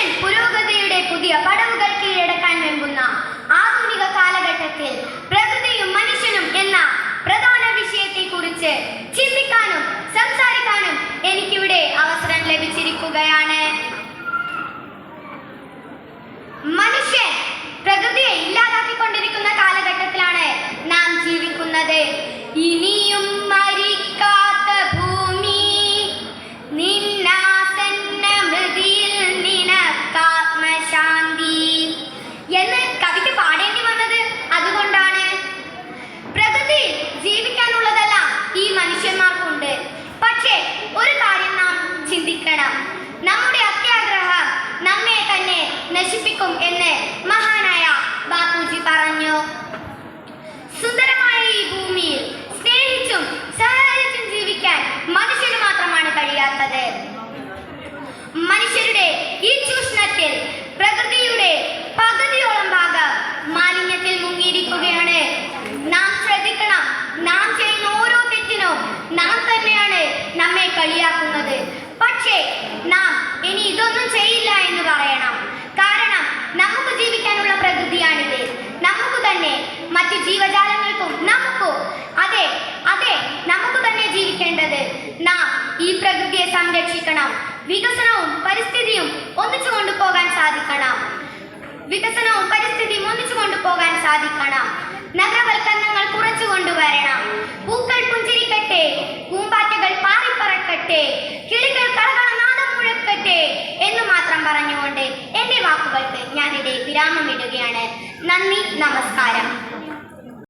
മനുഷ്യൻ പുരോഗതിയുടെ പുതിയ പടവുകൾ കീഴടക്കാൻ വെമ്പുന്ന ആധുനിക കാലഘട്ടത്തിൽ പ്രകൃതിയും മനുഷ്യനും എന്ന പ്രധാന വിഷയത്തെക്കുറിച്ച് ചിന്തിക്കാനും സംസാരിക്കാനും എനിക്കിവിടെ അവസരം ലഭിച്ചിരിക്കുകയാണ്. മനുഷ്യൻ പ്രകൃതിയെ ഇല്ലാതാക്കിക്കൊണ്ടിരിക്കുന്ന കാലഘട്ടത്തിലാണ് നാം ജീവിക്കുന്നത്. ഇനിയും മരിക്കാത്ത ഭൂമി നിന്നാസന്ന മൃതിയിൽ നിനക്കാത്മശാന്തി എന്ന് കവിക്ക് പാടേണ്ടി വന്നത് അതുകൊണ്ടാണ്. പ്രകൃതി ജീവിക്കാനുള്ളതെല്ലാം ഈ മനുഷ്യന്മാർക്കുണ്ട്. പക്ഷേ ഒരു കാര്യം നാം ചിന്തിക്കണം. നമ്മുടെ അത്യാഗ്രഹം നമ്മെ തന്നെ നശിപ്പിക്കും എന്ന് മഹാനായ ബാപ്പുജി പറഞ്ഞു. സുന്ദരമായ ഈ ഭൂമിയിൽ സ്നേഹിച്ചും സഹകരിച്ചും ജീവിക്കാൻ മനുഷ്യന് മാത്രമാണ് കഴിയാത്തത്. മനുഷ്യരുടെ ഈ ചൂഷണത്തിൽ പ്രകൃതിയുടെ പകുതിയോളം ഭാഗം മാലിന്യത്തിൽ മുങ്ങിയിരിക്കുകയാണ്. നാം ശ്രദ്ധിക്കണം. നാം ചെയ്യുന്ന ഓരോ തെറ്റിനും നാം തന്നെയാണ് നമ്മെ കളിയാക്കുന്നത്. പക്ഷേ നാം ഇനി ഇതൊന്നും ചെയ്യില്ല എന്ന് പറയണം. കാരണം നമുക്ക് ജീവിക്കാനുള്ള പ്രകൃതിയാണിത്. നമുക്ക് തന്നെ, മറ്റ് ജീവജാലങ്ങൾക്കും നമുക്കും അതെ നമുക്ക് തന്നെ ജീവിക്കേണ്ടത്. നാം ഈ പ്രകൃതിയെ സംരക്ഷിക്കണം. വികസനവും പരിസ്ഥിതിയും ഒന്നിച്ചു കൊണ്ടുപോകാൻ സാധിക്കണം. നഗരവൽക്കരണങ്ങൾ കുറച്ചു കൊണ്ടുവരണം. പൂക്കൾ പുഞ്ചിരിക്കട്ടെ, പൂമ്പാറ്റകൾ പാറിപ്പറക്കട്ടെ, കിളികൾ കളകളനാദം മുഴക്കട്ടെ എന്ന് മാത്രം പറഞ്ഞുകൊണ്ട് എൻ്റെ വാക്കുകൾക്ക് ഞാനിവിടെ വിരാമമിടുകയാണ്. നന്ദി, നമസ്കാരം.